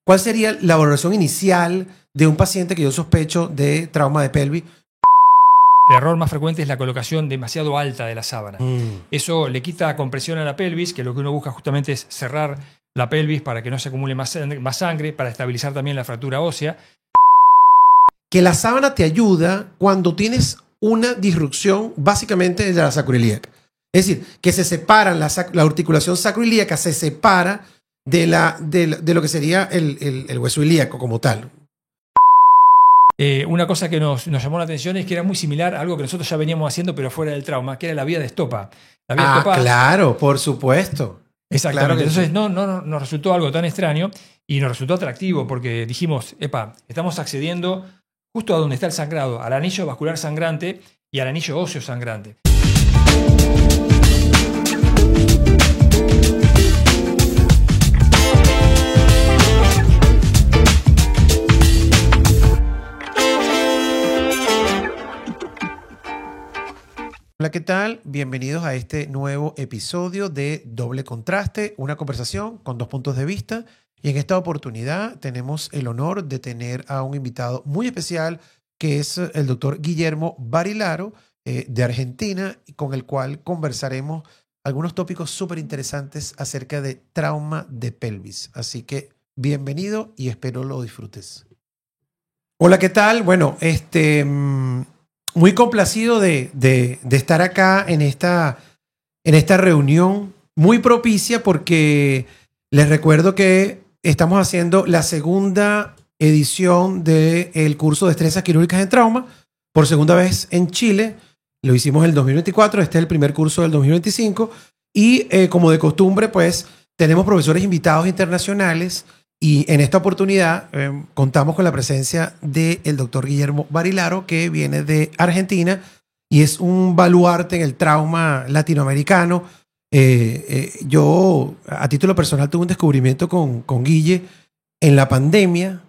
¿cuál sería la valoración inicial de un paciente que yo sospecho de trauma de pelvis? El error más frecuente es la colocación demasiado alta de la sábana. Eso le quita compresión a la pelvis, que lo que uno busca justamente es cerrar la pelvis para que no se acumule más sangre, para estabilizar también la fractura ósea. Que la sábana te ayuda cuando tienes una disrupción básicamente de la sacroiliaca. Es decir, que se separan, la articulación sacroiliaca se separa de lo que sería el hueso ilíaco como tal. Una cosa que nos llamó la atención es que era muy similar a algo que nosotros ya veníamos haciendo, pero fuera del trauma, que era la vía de estopa. La vía de estopa, claro, por supuesto. Exactamente. Claro Entonces no nos resultó algo tan extraño y nos resultó atractivo porque dijimos, estamos accediendo justo a donde está el sangrado, al anillo vascular sangrante y al anillo óseo sangrante. Hola, ¿qué tal? Bienvenidos a este nuevo episodio de Doble Contraste, una conversación con dos puntos de vista. Y en esta oportunidad tenemos el honor de tener a un invitado muy especial, que es el doctor Guillermo Barilaro, de Argentina, con el cual conversaremos algunos tópicos súper interesantes acerca de trauma de pelvis. Así que bienvenido y espero lo disfrutes. Hola, ¿qué tal? Bueno, muy complacido de estar acá en esta reunión muy propicia porque les recuerdo que estamos haciendo la segunda edición del curso de destrezas quirúrgicas en trauma por segunda vez en Chile. Lo hicimos en el 2024, este es el primer curso del 2025 y como de costumbre pues tenemos profesores invitados internacionales. Y en esta oportunidad contamos con la presencia del doctor Guillermo Barilaro, que viene de Argentina y es un baluarte en el trauma latinoamericano. Yo, a título personal, tuve un descubrimiento con Guille en la pandemia,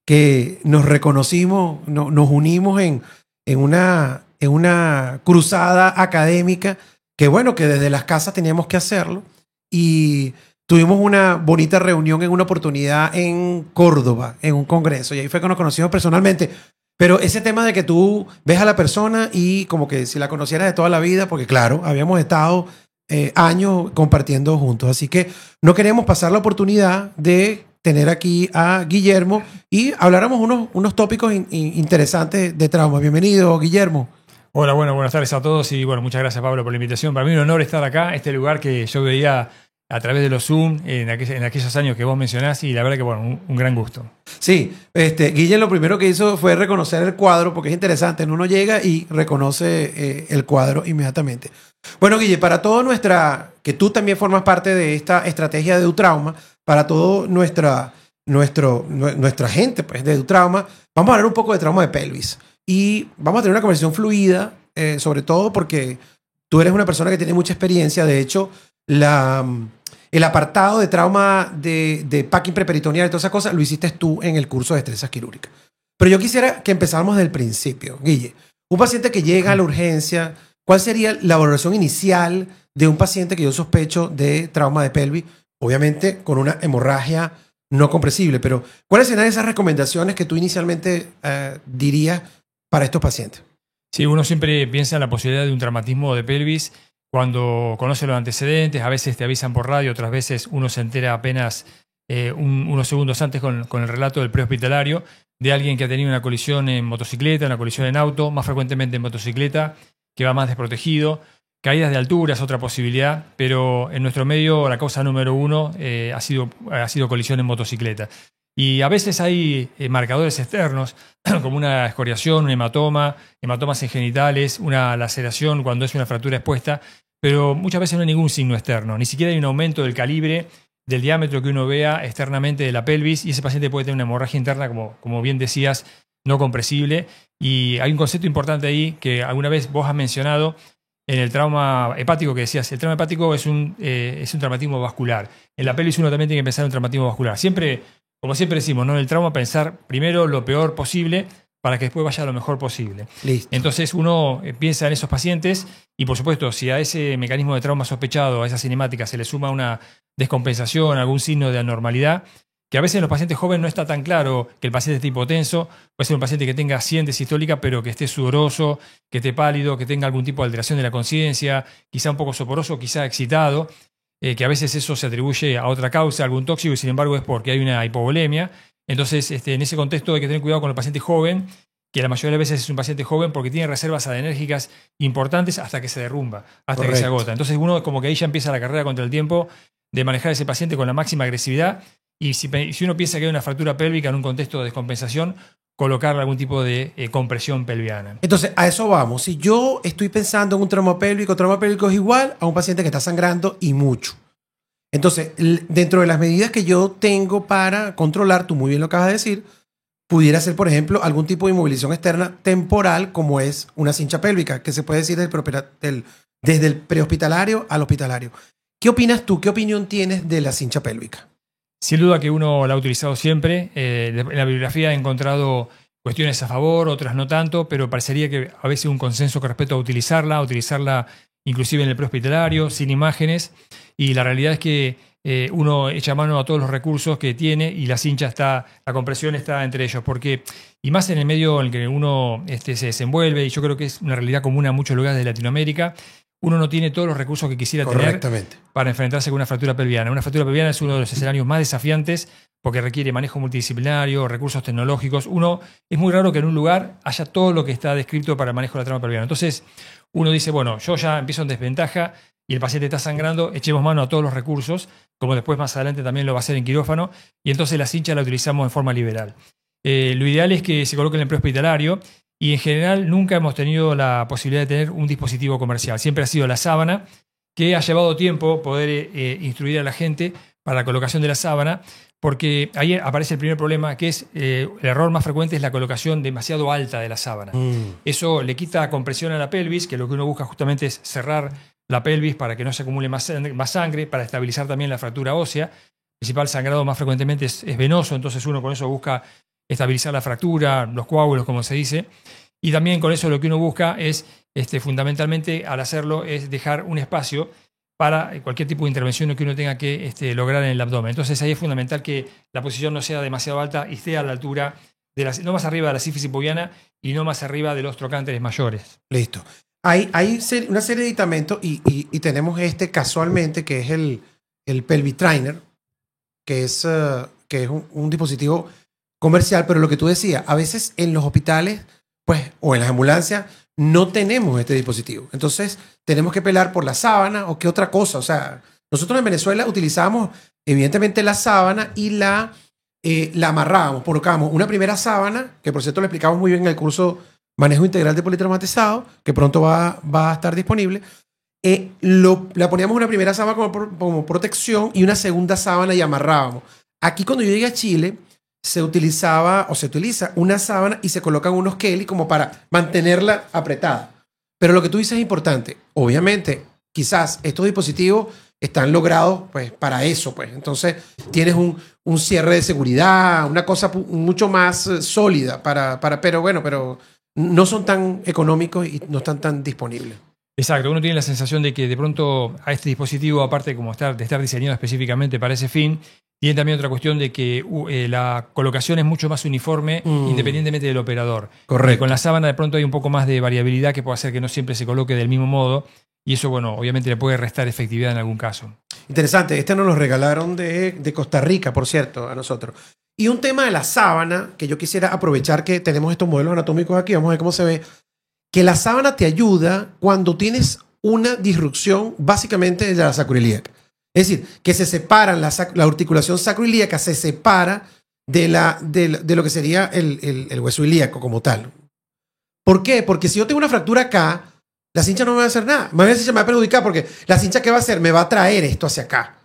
que nos reconocimos, nos unimos en una cruzada académica, que bueno, que desde las casas teníamos que hacerlo. Y tuvimos una bonita reunión en una oportunidad en Córdoba, en un congreso, y ahí fue que nos conocimos personalmente. Pero ese tema de que tú ves a la persona y como que si la conocieras de toda la vida, porque claro, habíamos estado años compartiendo juntos. Así que no queríamos pasar la oportunidad de tener aquí a Guillermo y habláramos unos tópicos interesantes de trauma. Bienvenido, Guillermo. Hola, buenas tardes a todos y bueno, muchas gracias, Pablo, por la invitación. Para mí es un honor estar acá, este lugar que yo veía a través de los Zoom en aquellos años que vos mencionás y la verdad que bueno, un gran gusto. Sí, Guille lo primero que hizo fue reconocer el cuadro porque es interesante, uno llega y reconoce el cuadro inmediatamente. Bueno, Guille, para todo que tú también formas parte de esta estrategia de EduTrauma, para todo nuestra gente pues, de EduTrauma, vamos a hablar un poco de trauma de pelvis y vamos a tener una conversación fluida, sobre todo porque tú eres una persona que tiene mucha experiencia. De hecho, el apartado de trauma de packing preperitoneal y todas esas cosas lo hiciste tú en el curso de destrezas quirúrgicas. Pero yo quisiera que empezáramos desde el principio. Guille, un paciente que llega a la urgencia, ¿cuál sería la valoración inicial de un paciente que yo sospecho de trauma de pelvis? Obviamente con una hemorragia no compresible, pero ¿cuáles serían esas recomendaciones que tú inicialmente dirías para estos pacientes? Sí, uno siempre piensa en la posibilidad de un traumatismo de pelvis cuando conoce los antecedentes. A veces te avisan por radio, otras veces uno se entera apenas unos segundos antes con el relato del prehospitalario de alguien que ha tenido una colisión en motocicleta, una colisión en auto, más frecuentemente en motocicleta, que va más desprotegido. Caídas de altura es otra posibilidad, pero en nuestro medio la causa número uno ha sido colisión en motocicleta. Y a veces hay marcadores externos, como una escoriación, un hematoma, hematomas en genitales, una laceración cuando es una fractura expuesta, pero muchas veces no hay ningún signo externo, ni siquiera hay un aumento del calibre, del diámetro que uno vea externamente de la pelvis, y ese paciente puede tener una hemorragia interna, como bien decías, no compresible. Y hay un concepto importante ahí que alguna vez vos has mencionado en el trauma hepático, que decías, el trauma hepático es un traumatismo vascular. En la pelvis uno también tiene que pensar en un traumatismo vascular. Como siempre decimos, ¿no? En el trauma pensar primero lo peor posible para que después vaya lo mejor posible. Listo. Entonces uno piensa en esos pacientes y por supuesto si a ese mecanismo de trauma sospechado, a esa cinemática se le suma una descompensación, algún signo de anormalidad, que a veces en los pacientes jóvenes no está tan claro que el paciente esté hipotenso. Puede ser un paciente que tenga 100 de sistólica, pero que esté sudoroso, que esté pálido, que tenga algún tipo de alteración de la conciencia, quizá un poco soporoso, quizá excitado, que a veces eso se atribuye a otra causa, algún tóxico, y sin embargo es porque hay una hipovolemia. Entonces, en ese contexto hay que tener cuidado con el paciente joven, que la mayoría de las veces es un paciente joven porque tiene reservas adenérgicas importantes hasta que se derrumba, hasta que se agota. Entonces uno como que ahí ya empieza la carrera contra el tiempo de manejar a ese paciente con la máxima agresividad, y si uno piensa que hay una fractura pélvica en un contexto de descompensación, colocarle algún tipo de compresión pelviana. Entonces, a eso vamos. Si yo estoy pensando en un trauma pélvico es igual a un paciente que está sangrando y mucho. Entonces, dentro de las medidas que yo tengo para controlar, tú muy bien lo acabas de decir, pudiera ser, por ejemplo, algún tipo de inmovilización externa temporal, como es una cincha pélvica, que se puede decir desde el prehospitalario al hospitalario. ¿Qué opinas tú? ¿Qué opinión tienes de la cincha pélvica? Sin duda que uno la ha utilizado siempre. En la bibliografía he encontrado cuestiones a favor, otras no tanto, pero parecería que a veces un consenso con respecto a utilizarla inclusive en el prehospitalario, sin imágenes, y la realidad es que uno echa mano a todos los recursos que tiene y la compresión está entre ellos, porque, y más en el medio en el que uno se desenvuelve, y yo creo que es una realidad común a muchos lugares de Latinoamérica, uno no tiene todos los recursos que quisiera tener para enfrentarse con una fractura pelviana. Una fractura pelviana es uno de los escenarios más desafiantes porque requiere manejo multidisciplinario, recursos tecnológicos. Es muy raro que en un lugar haya todo lo que está descrito para el manejo de la trauma pelviana. Entonces, uno dice, bueno, yo ya empiezo en desventaja y el paciente está sangrando, echemos mano a todos los recursos, como después más adelante también lo va a hacer en quirófano, y entonces la cincha la utilizamos en forma liberal. Lo ideal es que se coloque en el prehospitalario, y en general nunca hemos tenido la posibilidad de tener un dispositivo comercial. Siempre ha sido la sábana, que ha llevado tiempo poder instruir a la gente para la colocación de la sábana, porque ahí aparece el primer problema, que es el error más frecuente es la colocación demasiado alta de la sábana. Eso le quita compresión a la pelvis, que lo que uno busca justamente es cerrar la pelvis para que no se acumule más sangre, para estabilizar también la fractura ósea. El principal sangrado más frecuentemente es venoso, entonces uno con eso busca estabilizar la fractura, los coágulos, como se dice. Y también con eso lo que uno busca es, fundamentalmente, al hacerlo, es dejar un espacio para cualquier tipo de intervención que uno tenga que lograr en el abdomen. Entonces ahí es fundamental que la posición no sea demasiado alta y esté a la altura, no más arriba de la sífisis pubiana y no más arriba de los trocánteres mayores. Listo. Hay una serie de aditamentos y tenemos casualmente, que es el Pelvic Trainer, que es un dispositivo comercial, pero lo que tú decías, a veces en los hospitales o en las ambulancias no tenemos este dispositivo. Entonces tenemos que pelar por la sábana o qué otra cosa. O sea, nosotros en Venezuela utilizamos evidentemente la sábana y la amarrábamos, colocábamos una primera sábana, que por cierto le explicamos muy bien en el curso Manejo Integral de Politraumatizado, que pronto va a estar disponible. La poníamos una primera sábana como protección y una segunda sábana y amarrábamos. Aquí cuando yo llegué a Chile, se utiliza una sábana y se colocan unos Kelly como para mantenerla apretada. Pero lo que tú dices es importante. Obviamente, quizás estos dispositivos están logrados para eso. Entonces, tienes un cierre de seguridad, una cosa mucho más sólida, pero no son tan económicos y no están tan disponibles. Exacto, uno tiene la sensación de que de pronto a este dispositivo, aparte de estar diseñado específicamente para ese fin, tiene también otra cuestión de que la colocación es mucho más uniforme independientemente del operador. Correcto. Con la sábana de pronto hay un poco más de variabilidad que puede hacer que no siempre se coloque del mismo modo, y eso, bueno, obviamente le puede restar efectividad en algún caso. Interesante, nos lo regalaron de Costa Rica, por cierto, a nosotros. Y un tema de la sábana, que yo quisiera aprovechar que tenemos estos modelos anatómicos aquí, vamos a ver cómo se ve, que la sábana te ayuda cuando tienes una disrupción básicamente de la sacroiliaca. Es decir, que se separan la articulación sacroiliaca, se separa de lo que sería el hueso ilíaco como tal. ¿Por qué? Porque si yo tengo una fractura acá, la cincha no me va a hacer nada. Más bien la cincha me va a perjudicar porque la cincha, ¿qué va a hacer? Me va a traer esto hacia acá.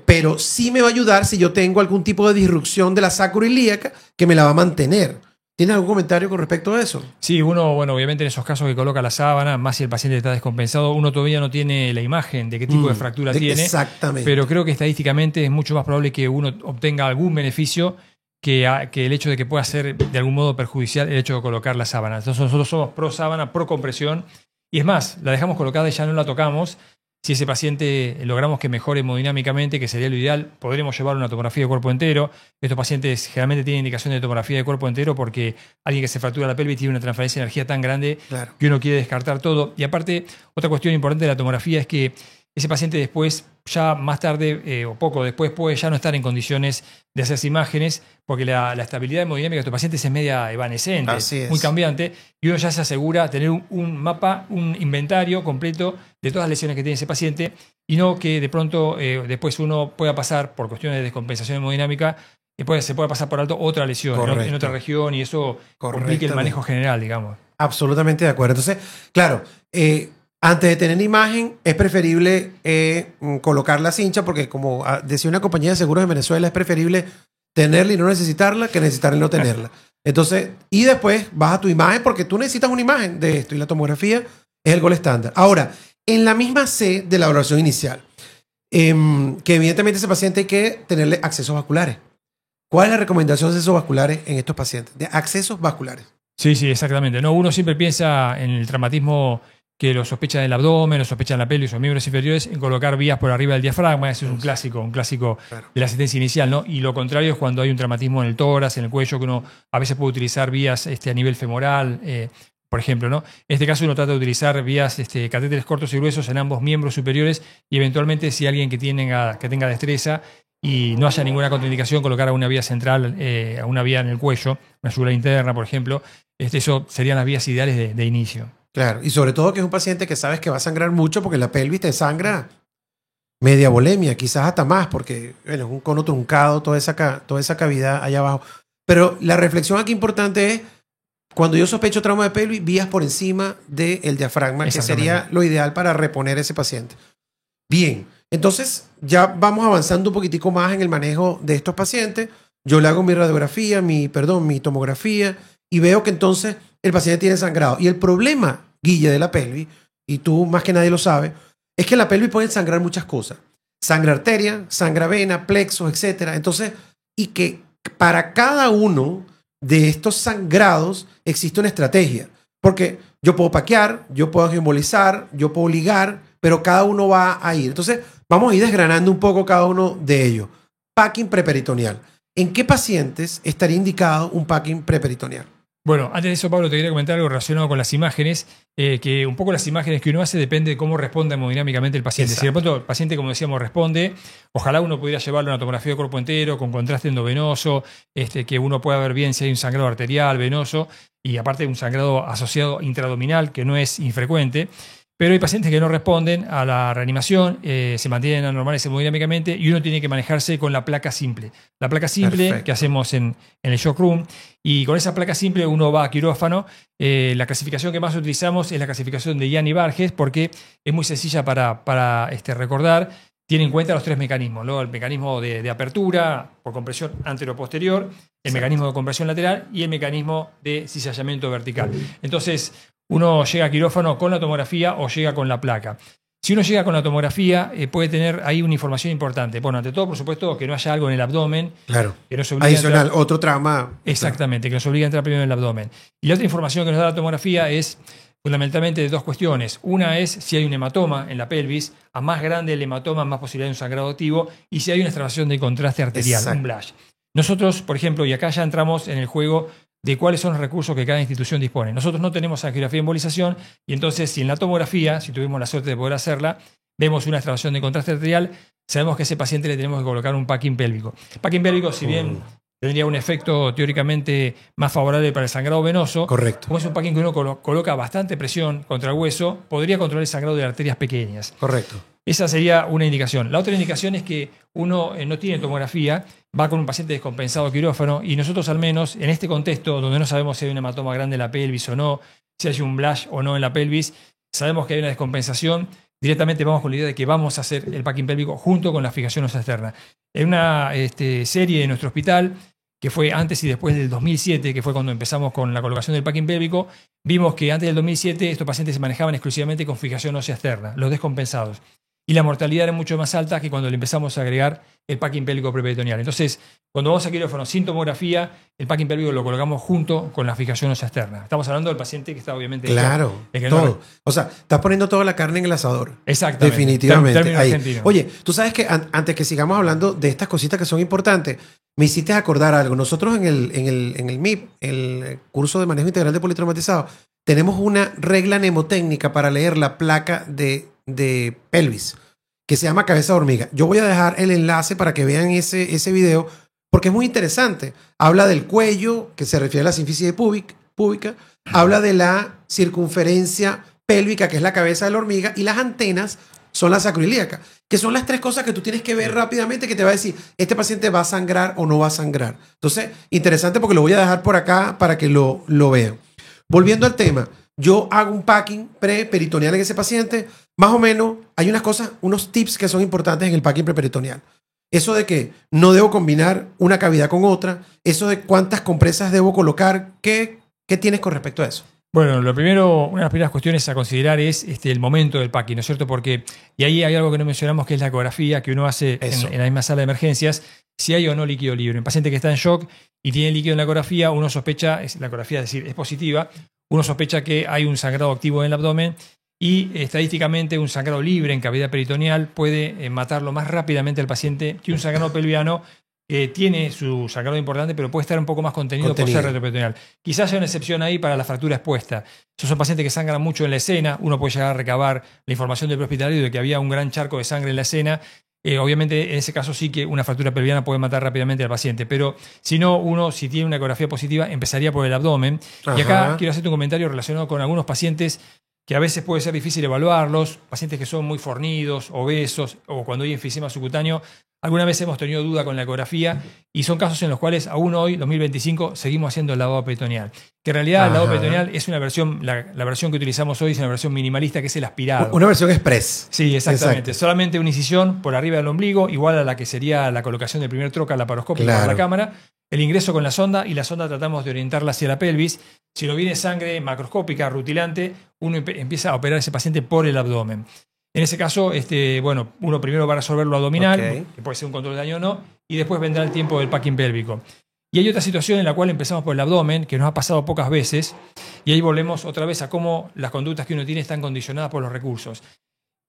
Pero sí me va a ayudar si yo tengo algún tipo de disrupción de la sacroiliaca que me la va a mantener. ¿Tienes algún comentario con respecto a eso? Sí, uno, obviamente en esos casos que coloca la sábana, más si el paciente está descompensado, uno todavía no tiene la imagen de qué tipo de fractura tiene. Exactamente. Pero creo que estadísticamente es mucho más probable que uno obtenga algún beneficio que el hecho de que pueda ser de algún modo perjudicial el hecho de colocar la sábana. Entonces nosotros somos pro sábana, pro compresión. Y es más, la dejamos colocada y ya no la tocamos, Si ese paciente logramos que mejore hemodinámicamente, que sería lo ideal, podremos llevar una tomografía de cuerpo entero. Estos pacientes generalmente tienen indicación de tomografía de cuerpo entero porque alguien que se fractura la pelvis tiene una transferencia de energía tan grande Claro. que uno quiere descartar todo. Y aparte, otra cuestión importante de la tomografía es que ese paciente después, ya más tarde o poco después, puede ya no estar en condiciones de hacerse imágenes porque la estabilidad hemodinámica de estos pacientes es media evanescente, Así es. muy cambiante, y uno ya se asegura tener un mapa, un inventario completo de todas las lesiones que tiene ese paciente y no que de pronto después uno pueda pasar por cuestiones de descompensación hemodinámica se puede pasar por alto otra lesión en otra región y eso complica el manejo general, digamos. Absolutamente de acuerdo. Entonces, claro, antes de tener imagen, es preferible colocar la cincha porque, como decía una compañía de seguros en Venezuela, es preferible tenerla y no necesitarla que necesitarla y no tenerla. Entonces, y después vas a tu imagen porque tú necesitas una imagen de esto y la tomografía es el gol estándar. Ahora, en la misma C de la evaluación inicial, que evidentemente ese paciente hay que tenerle accesos vasculares. ¿Cuál es la recomendación de accesos vasculares en estos pacientes? De accesos vasculares. Sí, exactamente. No, uno siempre piensa en el traumatismo que lo sospecha del abdomen, lo sospecha en la pelvis o miembros inferiores, en colocar vías por arriba del diafragma. Ese es un clásico Claro. de la asistencia inicial, ¿no? Y lo contrario es cuando hay un traumatismo en el tórax, en el cuello, que uno a veces puede utilizar vías a nivel femoral, por ejemplo, ¿no? En este caso uno trata de utilizar vías, catéteres cortos y gruesos en ambos miembros superiores y eventualmente si alguien que tenga destreza y no haya ninguna contraindicación, colocar a una vía central, a una vía en el cuello, una yugular interna, por ejemplo. Eso serían las vías ideales de inicio. Claro, y sobre todo que es un paciente que sabes que va a sangrar mucho porque la pelvis te sangra media volemia, quizás hasta más, porque bueno, es un cono truncado, toda esa cavidad allá abajo. Pero la reflexión aquí importante es, cuando yo sospecho trauma de pelvis, vías por encima del diafragma, que sería lo ideal para reponer a ese paciente. Bien, entonces ya vamos avanzando un poquitico más en el manejo de estos pacientes. Yo le hago mi radiografía, mi tomografía, y veo que entonces el paciente tiene sangrado. Y el problema, Guille, de la pelvis, y tú más que nadie lo sabes, es que en la pelvis pueden sangrar muchas cosas. Sangra arteria, sangra vena, plexos, etc. Entonces, y que para cada uno de estos sangrados existe una estrategia. Porque yo puedo paquear, yo puedo embolizar, yo puedo ligar, pero cada uno va a ir. Entonces, vamos a ir desgranando un poco cada uno de ellos. Packing preperitoneal. ¿En qué pacientes estaría indicado un packing preperitoneal? Bueno, antes de eso, Pablo, te quería comentar algo relacionado con las imágenes, que un poco las imágenes que uno hace depende de cómo responda hemodinámicamente el paciente. Exacto. Si de pronto el paciente, como decíamos, responde, ojalá uno pudiera llevarlo a una tomografía de cuerpo entero con contraste endovenoso, que uno pueda ver bien si hay un sangrado arterial, venoso, y aparte un sangrado asociado intraabdominal, que no es infrecuente. Pero hay pacientes que no responden a la reanimación, se mantienen anormales hemodinámicamente y uno tiene que manejarse con la placa simple. La placa simple Perfecto. que hacemos en el shock room, y con esa placa simple uno va a quirófano. La clasificación que más utilizamos es la clasificación de Yanni Barges porque es muy sencilla para recordar. Tiene en cuenta los tres mecanismos, ¿no? El mecanismo de apertura por compresión antero-posterior, el mecanismo de compresión lateral y el mecanismo de cizallamiento vertical. Entonces, uno llega a quirófano con la tomografía o llega con la placa. Si uno llega con la tomografía, puede tener ahí una información importante. Bueno, ante todo, por supuesto, que no haya algo en el abdomen. Claro. Que nos obligue adicional, a entrar, otro trauma. exactamente, que nos obliga a entrar primero en el abdomen. Y la otra información que nos da la tomografía es fundamentalmente de dos cuestiones. Una es si hay un hematoma en la pelvis. A más grande el hematoma, más posibilidad de un sangrado activo. Y si hay una extravasación de contraste arterial, Exacto. un BLASH. Nosotros, por ejemplo, y acá ya entramos en el juego de cuáles son los recursos que cada institución dispone. Nosotros no tenemos angiografía de embolización y entonces si en la tomografía, si tuvimos la suerte de poder hacerla, vemos una extravasación de contraste arterial, sabemos que a ese paciente le tenemos que colocar un packing pélvico. Packing pélvico, si bien tendría un efecto teóricamente más favorable para el sangrado venoso, Correcto. como es un packing que uno coloca bastante presión contra el hueso, podría controlar el sangrado de arterias pequeñas. Correcto. Esa sería una indicación. La otra indicación es que uno no tiene tomografía, va con un paciente descompensado a quirófano y nosotros al menos en este contexto donde no sabemos si hay un hematoma grande en la pelvis o no, si hay un BLASH o no en la pelvis, sabemos que hay una descompensación, directamente vamos con la idea de que vamos a hacer el packing pélvico junto con la fijación ósea externa. En una serie de nuestro hospital, que fue antes y después del 2007, que fue cuando empezamos con la colocación del packing pélvico, vimos que antes del 2007 estos pacientes se manejaban exclusivamente con fijación ósea externa, los descompensados. Y la mortalidad era mucho más alta que cuando le empezamos a agregar el packing pélvico preperitoneal. Entonces, cuando vamos a quirófano sin tomografía, el packing pélvico lo colocamos junto con la fijación ósea externa. Estamos hablando del paciente que está obviamente... Claro, todo. O sea, estás poniendo toda la carne en el asador. Exactamente. Definitivamente. Ahí. Oye, tú sabes que antes que sigamos hablando de estas cositas que son importantes, me hiciste acordar algo. Nosotros en el MIP, el curso de manejo integral de politraumatizado, tenemos una regla mnemotécnica para leer la placa de pelvis, que se llama cabeza de hormiga. Yo voy a dejar el enlace para que vean ese video, porque es muy interesante. Habla del cuello, que se refiere a la sínfisis púbica, habla de la circunferencia pélvica, que es la cabeza de la hormiga, y las antenas son la sacroiliaca, que son las tres cosas que tú tienes que ver rápidamente, que te va a decir, este paciente va a sangrar o no va a sangrar. Entonces, interesante porque lo voy a dejar por acá para que lo vean. Volviendo al tema, yo hago un packing preperitoneal en ese paciente. Más o menos, hay unas cosas, unos tips que son importantes en el packing preperitoneal. Eso de que no debo combinar una cavidad con otra, eso de cuántas compresas debo colocar, ¿qué tienes con respecto a eso? Bueno, lo primero, una de las primeras cuestiones a considerar es el momento del packing, ¿no es cierto? Porque, y ahí hay algo que no mencionamos, que es la ecografía que uno hace en la misma sala de emergencias, si hay o no líquido libre. Un paciente que está en shock y tiene líquido en la ecografía, uno sospecha, la ecografía es decir, es positiva, uno sospecha que hay un sangrado activo en el abdomen y estadísticamente un sangrado libre en cavidad peritoneal puede matarlo más rápidamente al paciente que un sangrado pelviano. Tiene su sangrado importante, pero puede estar un poco más contenido por ser retroperitoneal. Quizás haya una excepción ahí para la fractura expuesta. Esos son pacientes que sangran mucho en la escena. Uno puede llegar a recabar la información del prehospitalario de que había un gran charco de sangre en la escena. Obviamente, en ese caso sí que una fractura pelviana puede matar rápidamente al paciente. Pero si no, uno, si tiene una ecografía positiva, empezaría por el abdomen. Ajá. Y acá quiero hacerte un comentario relacionado con algunos pacientes que a veces puede ser difícil evaluarlos, pacientes que son muy fornidos, obesos, o cuando hay enfisema subcutáneo. Alguna vez hemos tenido duda con la ecografía y son casos en los cuales aún hoy, 2025, seguimos haciendo el lavado peritoneal. Que en realidad el lavado peritoneal es una versión, la versión que utilizamos hoy es una versión minimalista, que es el aspirado. Una versión express. Sí, exactamente. Exacto. Solamente una incisión por arriba del ombligo, igual a la que sería la colocación del primer troca laparoscópico por la cámara. El ingreso con la sonda y la sonda tratamos de orientarla hacia la pelvis. Si no viene sangre macroscópica, rutilante, uno empieza a operar a ese paciente por el abdomen. En ese caso, bueno, uno primero va a resolver lo abdominal, que puede ser un control de daño o no, y después vendrá el tiempo del packing pélvico. Y hay otra situación en la cual empezamos por el abdomen, que nos ha pasado pocas veces, y ahí volvemos otra vez a cómo las conductas que uno tiene están condicionadas por los recursos.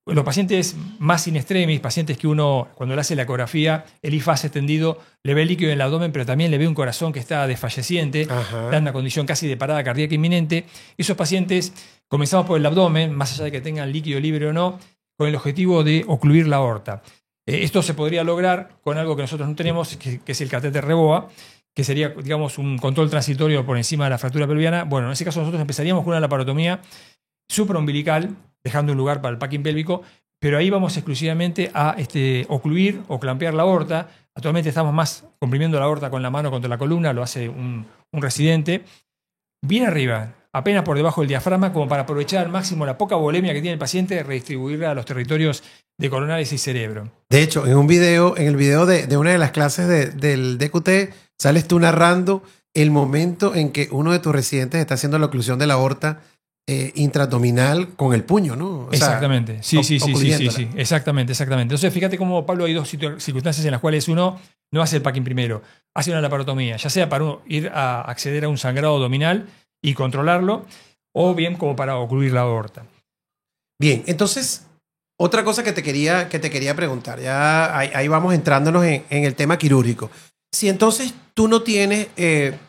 Los pacientes más in extremis, pacientes que uno, cuando le hace la ecografía, el IFAS extendido, le ve líquido en el abdomen, pero también le ve un corazón que está desfalleciente, está en una condición casi de parada cardíaca inminente. Esos pacientes, comenzamos por el abdomen, más allá de que tengan líquido libre o no, con el objetivo de ocluir la aorta. Esto se podría lograr con algo que nosotros no tenemos, que es el catéter Reboa, que sería, digamos, un control transitorio por encima de la fractura pelviana. Bueno, en ese caso nosotros empezaríamos con una laparotomía supraumbilical, dejando un lugar para el packing pélvico, pero ahí vamos exclusivamente a ocluir o clampear la aorta. Actualmente estamos más comprimiendo la aorta con la mano contra la columna, lo hace un residente. Bien arriba, apenas por debajo del diafragma, como para aprovechar al máximo la poca volemia que tiene el paciente, redistribuirla a los territorios de coronarias y cerebro. De hecho, en el video de una de las clases del DQT, sales tú narrando el momento en que uno de tus residentes está haciendo la oclusión de la aorta intraabdominal con el puño, ¿no? O exactamente, sea, sí, exactamente. Entonces, fíjate cómo, Pablo, hay dos circunstancias en las cuales uno no hace el packing primero, hace una laparotomía, ya sea para uno ir a acceder a un sangrado abdominal y controlarlo, o bien como para ocluir la aorta. Bien, entonces, otra cosa que te quería preguntar, ya ahí vamos entrándonos en el tema quirúrgico. Si entonces tú no tienes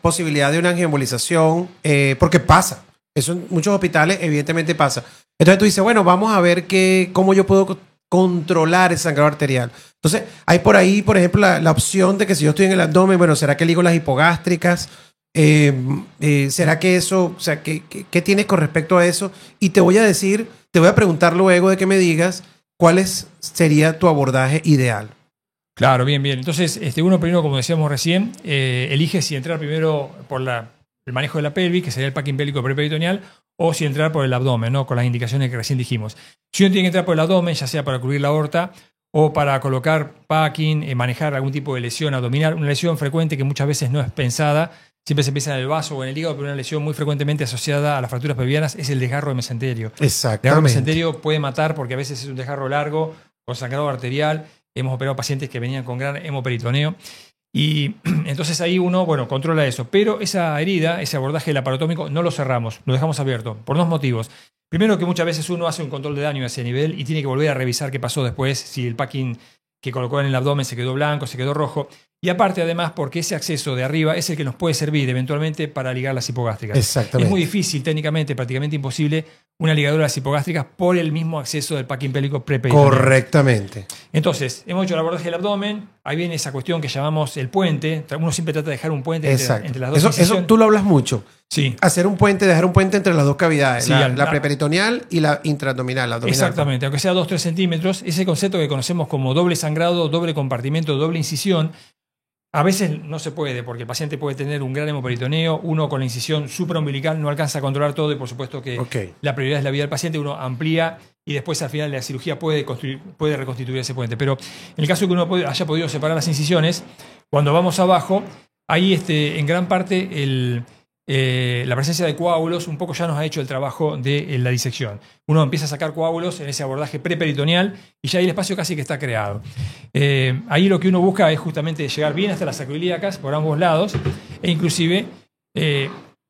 posibilidad de una angioembolización, porque pasa, eso en muchos hospitales evidentemente pasa. Entonces tú dices, bueno, vamos a ver cómo yo puedo controlar el sangrado arterial. Entonces, hay por ahí, por ejemplo, la opción de que si yo estoy en el abdomen, bueno, ¿será que ligo las hipogástricas? ¿Será que eso, o sea, ¿qué tienes con respecto a eso? Y te voy a preguntar luego de que me digas cuál sería tu abordaje ideal. Claro, bien. Entonces, uno primero, como decíamos recién, elige si entrar primero por el manejo de la pelvis, que sería el packing pélvico preperitoneal, o si entrar por el abdomen, ¿no? Con las indicaciones que recién dijimos. Si uno tiene que entrar por el abdomen, ya sea para cubrir la aorta o para colocar packing, manejar algún tipo de lesión abdominal, una lesión frecuente que muchas veces no es pensada, siempre se piensa en el vaso o en el hígado, pero una lesión muy frecuentemente asociada a las fracturas pelvianas es el desgarro de mesenterio. Exactamente. El desgarro de mesenterio puede matar porque a veces es un desgarro largo con sangrado arterial hemos operado pacientes que venían con gran hemoperitoneo. Y entonces ahí uno, bueno, controla eso. Pero elaherida, ese abordaje laparotómico, no lo cerramos, lo dejamos abierto por dos motivos. Primero, que muchas veces uno hace un control de daño a ese nivel y tiene que volver a revisar qué pasó después, si el packing que colocó en el abdomen se quedó blanco, se quedó rojo. Y aparte, además, porque ese acceso de arriba es el que nos puede servir eventualmente para ligar las hipogástricas. Exactamente. Es muy difícil, técnicamente, prácticamente imposible, una ligadura de las hipogástricas por el mismo acceso del packing pélvico preperitoneo. Correctamente. Entonces, hemos hecho el abordaje del abdomen, ahí viene esa cuestión que llamamos el puente. Uno siempre trata de dejar un puente entre las dos Eso incisiones. tú lo hablas mucho. Sí. Hacer un puente, dejar un puente entre las dos cavidades, Sí, la preperitoneal y la intraabdominal. La abdominal. Exactamente, aunque sea 2-3 centímetros, ese concepto que conocemos como doble sangrado, doble compartimento, doble incisión, a veces no se puede, porque el paciente puede tener un gran hemoperitoneo, uno con la incisión supraumbilical no alcanza a controlar todo y por supuesto que la prioridad es la vida del paciente, uno amplía y después al final de la cirugía puede reconstituir ese puente. Pero en el caso de que uno haya podido separar las incisiones, cuando vamos abajo, ahí en gran parte la presencia de coágulos un poco ya nos ha hecho el trabajo de la disección. Uno empieza a sacar coágulos en ese abordaje preperitoneal y ya ahí el espacio casi que está creado. Ahí lo que uno busca es justamente llegar bien hasta las sacroiliacas por ambos lados e inclusive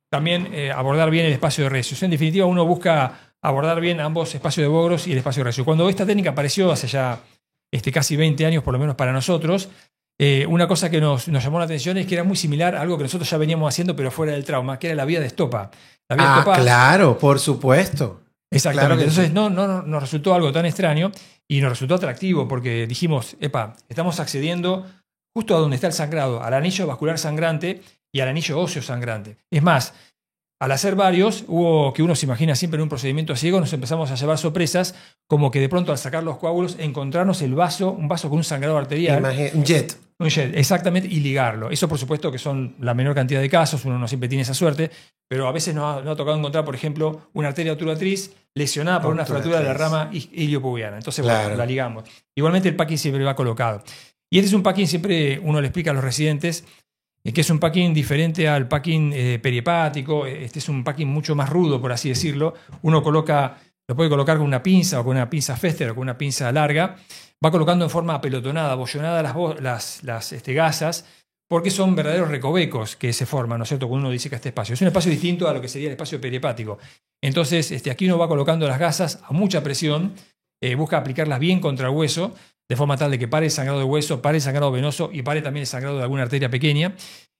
también abordar bien el espacio de recios. En definitiva, uno busca abordar bien ambos espacios de Bogros y el espacio de recios. Cuando esta técnica apareció hace ya casi 20 años, por lo menos para nosotros, una cosa que nos llamó la atención es que era muy similar a algo que nosotros ya veníamos haciendo, pero fuera del trauma, que era la vía de estopa. La vía de estopa, claro, por supuesto. Exactamente. Claro Entonces no nos resultó algo tan extraño y nos resultó atractivo porque dijimos, estamos accediendo justo a donde está el sangrado, al anillo vascular sangrante y al anillo óseo sangrante. Es más, al hacer varios, hubo que uno se imagina siempre en un procedimiento ciego, nos empezamos a llevar sorpresas, como que de pronto al sacar los coágulos, encontrarnos un vaso con un sangrado arterial. Un jet. Un jet, exactamente, y ligarlo. Eso, por supuesto, que son la menor cantidad de casos, uno no siempre tiene esa suerte, pero a veces nos ha tocado encontrar, por ejemplo, una arteria obturatriz lesionada por una fractura de la rama iliopubiana. Entonces, bueno, la ligamos. Igualmente, el packing siempre va colocado. Y este es un packing, siempre uno le explica a los residentes, que es un packing diferente al packing periepático. Este es un packing mucho más rudo, por así decirlo. Uno lo puede colocar con una pinza o con una pinza Fester o con una pinza larga. Va colocando en forma apelotonada, abollonada las gasas, porque son verdaderos recovecos que se forman, ¿no es cierto?, cuando uno diseca este espacio. Es un espacio distinto a lo que sería el espacio periepático. Entonces, aquí uno va colocando las gasas a mucha presión, busca aplicarlas bien contra el hueso, de forma tal de que pare el sangrado de hueso, pare el sangrado venoso y pare también el sangrado de alguna arteria pequeña.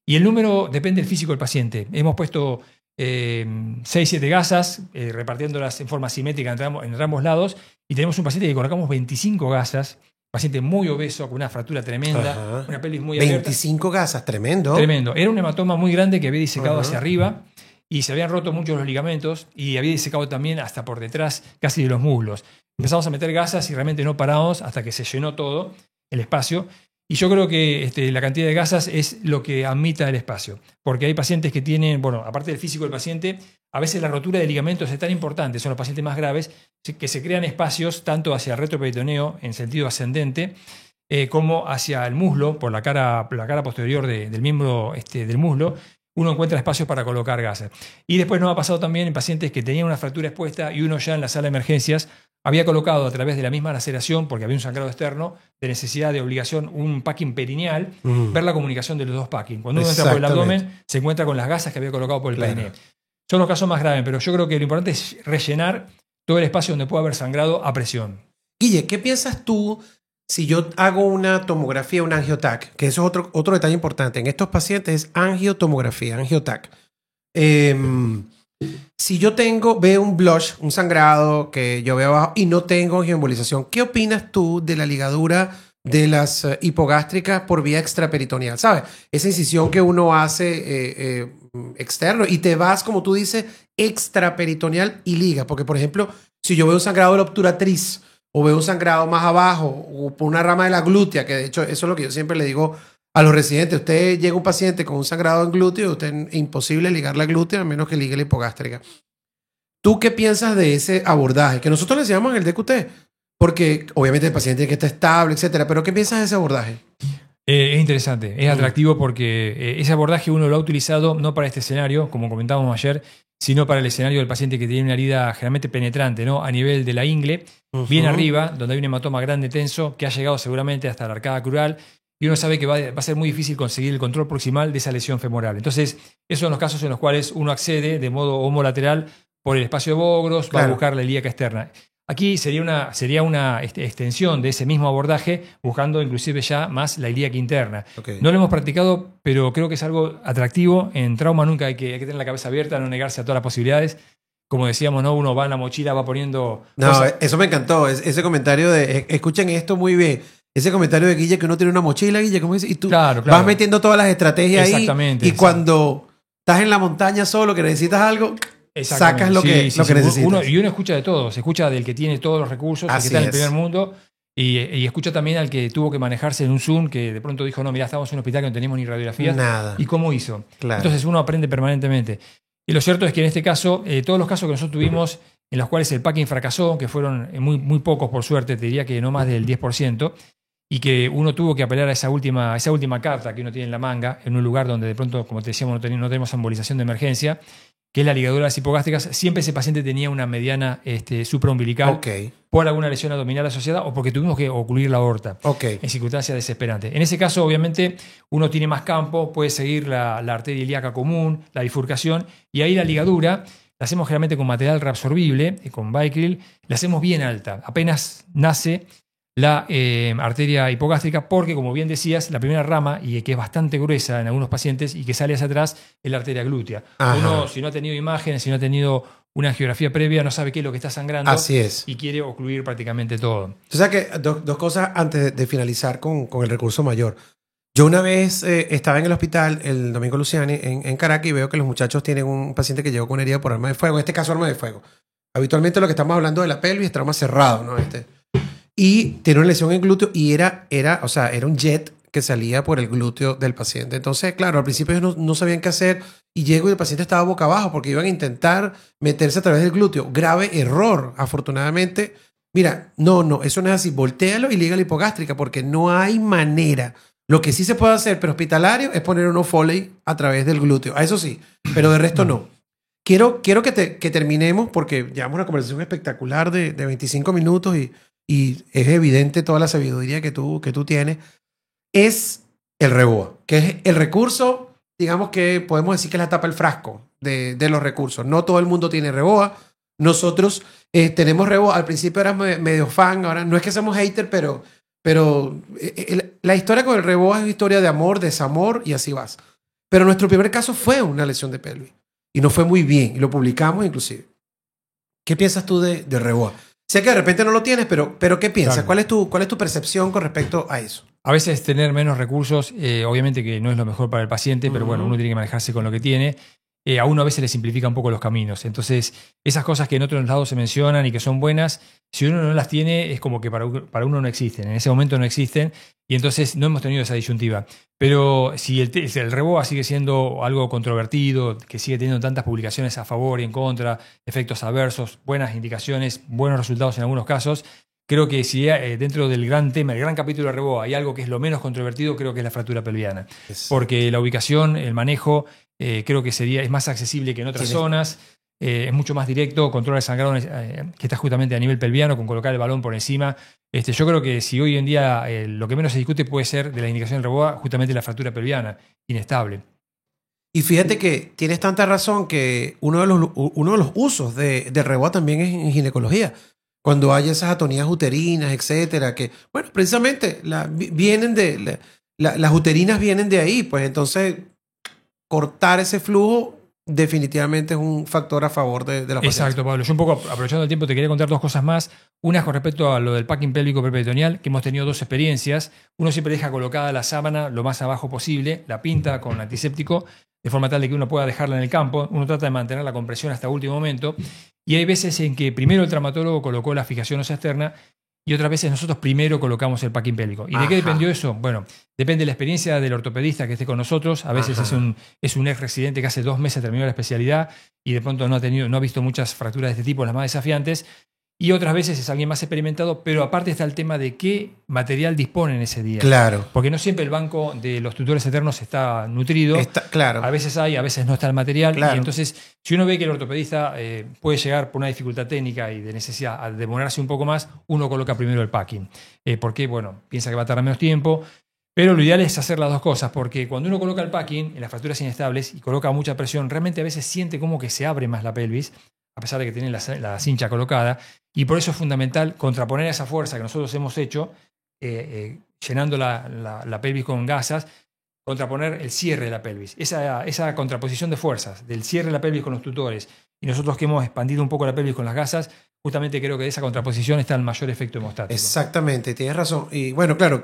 Y el número depende del físico del paciente. Hemos puesto 6-7 gasas, repartiéndolas en forma simétrica entre ambos lados, y tenemos un paciente que colocamos 25 gasas, paciente muy obeso, con una fractura tremenda, una pelvis muy abierta. 25 gasas, tremendo. Tremendo. Era un hematoma muy grande que había disecado hacia arriba y se habían roto muchos los ligamentos y había disecado también hasta por detrás casi de los muslos. Empezamos a meter gasas y realmente no paramos hasta que se llenó todo el espacio. Y yo creo que la cantidad de gasas es lo que admita el espacio. Porque hay pacientes que tienen, bueno, aparte del físico del paciente, a veces la rotura de ligamentos es tan importante, son los pacientes más graves, que se crean espacios tanto hacia el retroperitoneo en sentido ascendente, como hacia el muslo, por la cara posterior del miembro del muslo. Uno encuentra espacios para colocar gasas. Y después nos ha pasado también en pacientes que tenían una fractura expuesta y uno ya en la sala de emergencias había colocado a través de la misma laceración, porque había un sangrado externo, de necesidad de obligación, un packing perineal, ver la comunicación de los dos packing. Cuando uno entra por el abdomen, se encuentra con las gasas que había colocado por el perineo. Son los casos más graves, pero yo creo que lo importante es rellenar todo el espacio donde pueda haber sangrado a presión. Guille, ¿qué piensas tú si yo hago una tomografía, un angiotac? Que eso es otro detalle importante. En estos pacientes es angiotomografía, angiotac. Si yo veo un blush, un sangrado que yo veo abajo y no tengo angioembolización, ¿qué opinas tú de la ligadura de las hipogástricas por vía extraperitoneal? ¿Sabes? Esa incisión que uno hace externo y te vas, como tú dices, extraperitoneal y liga. Porque, por ejemplo, si yo veo un sangrado de la obturatriz o veo un sangrado más abajo o por una rama de la glútea, que de hecho eso es lo que yo siempre le digo a los residentes. Usted llega un paciente con un sangrado en glúteo, usted es imposible ligar la glútea a menos que ligue la hipogástrica. ¿Tú qué piensas de ese abordaje? Que nosotros le llamamos en el DQT, porque obviamente el paciente tiene que estar estable, etcétera. Pero ¿qué piensas de ese abordaje? Es interesante, es atractivo porque ese abordaje uno lo ha utilizado no para este escenario, como comentábamos ayer, sino para el escenario del paciente que tiene una herida generalmente penetrante, ¿no? A nivel de la ingle, bien arriba, donde hay un hematoma grande tenso que ha llegado seguramente hasta la arcada crural, y uno sabe que va a ser muy difícil conseguir el control proximal de esa lesión femoral. Entonces, esos son los casos en los cuales uno accede de modo homolateral por el espacio de Bogros, va a buscar la ilíaca externa. Aquí sería una extensión de ese mismo abordaje, buscando inclusive ya más la ilíaca interna. No lo hemos practicado, pero creo que es algo atractivo. En trauma nunca hay que tener la cabeza abierta, no negarse a todas las posibilidades. Como decíamos, ¿no? Uno va en la mochila, va poniendo... cosas. Eso me encantó, ese comentario de... Escuchen esto muy bien. Ese comentario de Guille, que uno tiene una mochila, Guille, ¿cómo dice? Y tú vas metiendo todas las estrategias ahí. Y cuando estás en la montaña solo, que necesitas algo... Sacas lo que necesitas. Uno escucha de todo. Se escucha del que tiene todos los recursos, el que está en el primer mundo, y escucha también al que tuvo que manejarse en un Zoom, que de pronto dijo, no, mira, estábamos en un hospital que no teníamos ni radiografías. Nada. ¿Y cómo hizo? Claro. Entonces uno aprende permanentemente. Y lo cierto es que en este caso, todos los casos que nosotros tuvimos en los cuales el packing fracasó, que fueron muy pocos por suerte, te diría que no más del 10%, y que uno tuvo que apelar a esa última carta que uno tiene en la manga, en un lugar donde de pronto, como te decíamos, no tenemos embolización de emergencia, que es la ligadura de las hipogástricas, siempre ese paciente tenía una mediana supraumbilical por alguna lesión abdominal asociada o porque tuvimos que ocluir la aorta en circunstancias desesperantes. En ese caso, obviamente, uno tiene más campo, puede seguir la arteria ilíaca común, la bifurcación, y ahí la ligadura la hacemos generalmente con material reabsorbible, con Vicryl, la hacemos bien alta. Apenas nace la arteria hipogástrica porque, como bien decías, la primera rama, y que es bastante gruesa en algunos pacientes y que sale hacia atrás, es la arteria glútea. Uno, si no ha tenido imágenes, si no ha tenido una angiografía previa, no sabe qué es lo que está sangrando. Así es. Y quiere ocluir prácticamente todo. O sea que dos cosas antes de finalizar con el recurso mayor. Yo una vez estaba en el hospital, el Domingo Luciani, en Caracas, y veo que los muchachos tienen un paciente que llegó con herida por arma de fuego. En este caso, arma de fuego. Habitualmente lo que estamos hablando de la pelvis es trauma cerrado, ¿no? Y tiene una lesión en glúteo y era un jet que salía por el glúteo del paciente. Entonces, claro, al principio ellos no sabían qué hacer y llego y el paciente estaba boca abajo porque iban a intentar meterse a través del glúteo. Grave error, afortunadamente. Mira, no, eso no es así. Voltéalo y liga la hipogástrica porque no hay manera. Lo que sí se puede hacer, pero hospitalario, es poner unos Foley a través del glúteo. Eso sí, pero de resto no. Quiero que terminemos porque llevamos una conversación espectacular de 25 minutos y es evidente toda la sabiduría que tú tienes, es el REBOA, que es el recurso, digamos que podemos decir que es la tapa del frasco de los recursos. No todo el mundo tiene REBOA. Nosotros tenemos REBOA. Al principio eras medio fan, ahora no es que seamos hater, pero la historia con el REBOA es una historia de amor, desamor y así vas. Pero nuestro primer caso fue una lesión de pelvis y nos fue muy bien y lo publicamos inclusive. ¿Qué piensas tú de REBOA? Sé que de repente no lo tienes, pero ¿qué piensas? Claro. ¿Cuál es tu percepción con respecto a eso? A veces tener menos recursos, obviamente que no es lo mejor para el paciente, pero bueno, uno tiene que manejarse con lo que tiene. A uno a veces le simplifica un poco los caminos. Entonces, esas cosas que en otros lados se mencionan y que son buenas, si uno no las tiene, es como que para uno no existen. En ese momento no existen y entonces no hemos tenido esa disyuntiva. Pero si el REBOA sigue siendo algo controvertido, que sigue teniendo tantas publicaciones a favor y en contra, efectos adversos, buenas indicaciones, buenos resultados en algunos casos, creo que si dentro del gran tema, el gran capítulo de REBOA, hay algo que es lo menos controvertido, creo que es la fractura pelviana. Porque la ubicación, el manejo, creo que es más accesible que en otras zonas, es mucho más directo, controla el sangrado que está justamente a nivel pelviano, con colocar el balón por encima. Yo creo que si hoy en día lo que menos se discute puede ser de la indicación del REBOA, justamente la fractura pelviana, inestable. Y fíjate que tienes tanta razón que uno de los usos del REBOA también es en ginecología. Cuando hay esas atonías uterinas, etcétera, que, bueno, precisamente las uterinas vienen de ahí, pues entonces cortar ese flujo definitivamente es un factor a favor de la paciente. Exacto, Pablo. Yo un poco, aprovechando el tiempo, te quería contar dos cosas más. Una es con respecto a lo del packing pélvico peritoneal, que hemos tenido dos experiencias. Uno siempre deja colocada la sábana lo más abajo posible, la pinta con antiséptico, de forma tal de que uno pueda dejarla en el campo. Uno trata de mantener la compresión hasta el último momento. Y hay veces en que primero el traumatólogo colocó la fijación ósea externa y otras veces nosotros primero colocamos el packing pélvico. ¿Y de qué dependió eso? Bueno, depende de la experiencia del ortopedista que esté con nosotros. A veces es un ex residente que hace 2 meses terminó la especialidad y de pronto no ha visto muchas fracturas de este tipo, las más desafiantes. y otras veces es alguien más experimentado, pero aparte está el tema de qué material disponen ese día. Claro. Porque no siempre el banco de los tutores eternos está nutrido. Claro. A veces hay, a veces no está el material. Claro. Y entonces, si uno ve que el ortopedista puede llegar por una dificultad técnica y de necesidad a demorarse un poco más, uno coloca primero el packing. Porque, bueno, piensa que va a tardar menos tiempo. Pero lo ideal es hacer las dos cosas, porque cuando uno coloca el packing en las fracturas inestables y coloca mucha presión, realmente a veces siente como que se abre más la pelvis, a pesar de que tiene la cincha colocada. Y por eso es fundamental contraponer esa fuerza que nosotros hemos hecho, llenando la pelvis con gasas, contraponer el cierre de la pelvis. Esa contraposición de fuerzas, del cierre de la pelvis con los tutores, y nosotros que hemos expandido un poco la pelvis con las gasas, justamente creo que de esa contraposición está el mayor efecto hemostático. Exactamente, tienes razón. Y bueno, claro,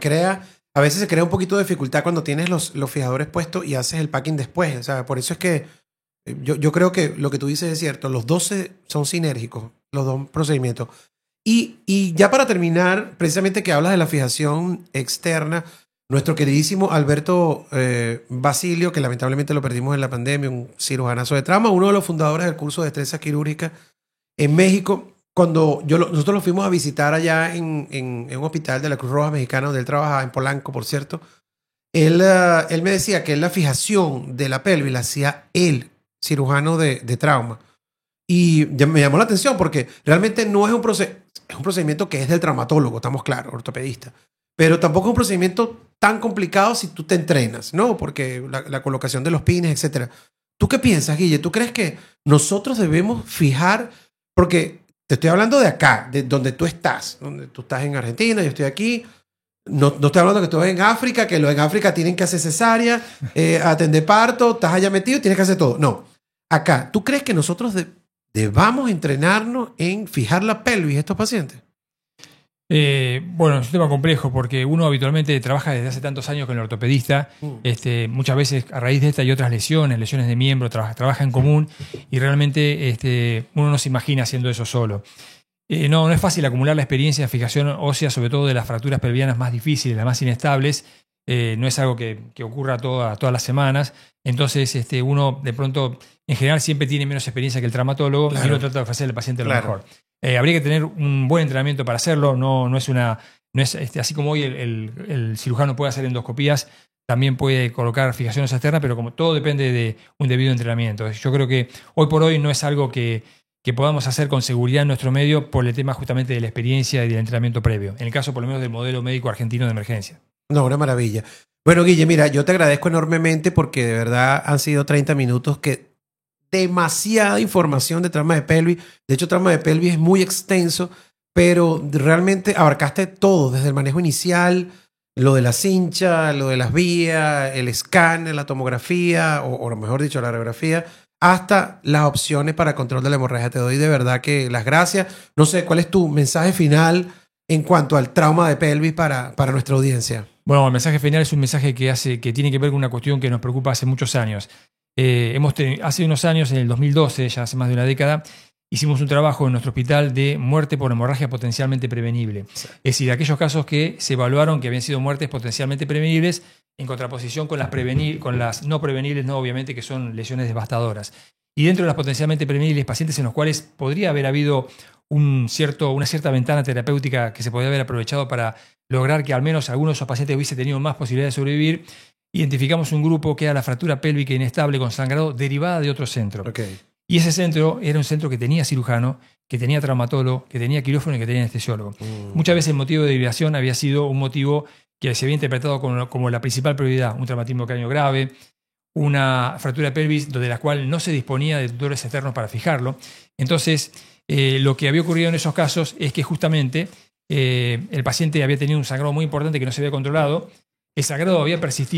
a veces se crea un poquito de dificultad cuando tienes los fijadores puestos y haces el packing después. O sea, por eso es que yo creo que lo que tú dices es cierto. Los dos son sinérgicos, los dos procedimientos. Y ya para terminar, precisamente que hablas de la fijación externa, nuestro queridísimo Alberto Basilio, que lamentablemente lo perdimos en la pandemia, un cirujanazo de trauma, uno de los fundadores del curso de destreza quirúrgica en México. Cuando nosotros lo fuimos a visitar allá en un hospital de la Cruz Roja Mexicana, donde él trabajaba, en Polanco, por cierto, él me decía que la fijación de la pelvis la hacía el cirujano de trauma. Y me llamó la atención porque realmente no es un procedimiento que es del traumatólogo, estamos claros, ortopedista. Pero tampoco es un procedimiento tan complicado si tú te entrenas, ¿no? Porque la colocación de los pines, etcétera. ¿Tú qué piensas, Guille? ¿Tú crees que nosotros debemos fijar? Porque te estoy hablando de acá, de donde tú estás. Donde tú estás en Argentina, yo estoy aquí. No estoy hablando que tú estás en África, que los en África tienen que hacer cesárea, atender parto, estás allá metido, tienes que hacer todo. No. Acá, ¿tú crees que nosotros debamos entrenarnos en fijar la pelvis de estos pacientes? Bueno, es un tema complejo porque uno habitualmente trabaja desde hace tantos años con el ortopedista, muchas veces a raíz de esta y otras lesiones de miembro, trabaja en común y realmente uno no se imagina haciendo eso solo. No es fácil acumular la experiencia de fijación ósea, sobre todo de las fracturas pelvianas más difíciles, las más inestables. No es algo que ocurra todas las semanas. Entonces, uno de pronto, en general, siempre tiene menos experiencia que el traumatólogo. Claro. Y uno trata de ofrecer al paciente lo mejor. Habría que tener un buen entrenamiento para hacerlo. No es así como hoy el cirujano puede hacer endoscopías, también puede colocar fijaciones externas, pero como todo depende de un debido entrenamiento. Yo creo que hoy por hoy no es algo que podamos hacer con seguridad en nuestro medio por el tema justamente de la experiencia y del entrenamiento previo. En el caso, por lo menos, del modelo médico argentino de emergencia. No, una maravilla. Bueno, Guille, mira, yo te agradezco enormemente porque de verdad han sido 30 minutos que demasiada información de trauma de pelvis. De hecho, trauma de pelvis es muy extenso, pero realmente abarcaste todo, desde el manejo inicial, lo de la cincha, lo de las vías, el escáner, la tomografía, o mejor dicho, la radiografía, hasta las opciones para control de la hemorragia. Te doy de verdad que las gracias. No sé, ¿cuál es tu mensaje final en cuanto al trauma de pelvis para nuestra audiencia? Bueno, el mensaje final es un mensaje que tiene que ver con una cuestión que nos preocupa hace muchos años. Hace unos años, en el 2012, ya hace más de una década, hicimos un trabajo en nuestro hospital de muerte por hemorragia potencialmente prevenible. Sí. Es decir, aquellos casos que se evaluaron que habían sido muertes potencialmente prevenibles en contraposición con las no prevenibles, no obviamente, que son lesiones devastadoras. Y dentro de las potencialmente prevenibles, pacientes en los cuales podría haber habido una cierta ventana terapéutica que se podría haber aprovechado para lograr que al menos algunos de esos pacientes hubiese tenido más posibilidades de sobrevivir, identificamos un grupo que era la fractura pélvica inestable con sangrado derivada de otro centro. Okay. Y ese centro era un centro que tenía cirujano, que tenía traumatólogo, que tenía quirófano y que tenía anestesiólogo. Muchas veces el motivo de derivación había sido un motivo que se había interpretado como la principal prioridad, un traumatismo de cráneo grave, una fractura de pelvis de la cual no se disponía de tutores externos para fijarlo. Entonces, lo que había ocurrido en esos casos es que justamente el paciente había tenido un sangrado muy importante que no se había controlado, el sangrado había persistido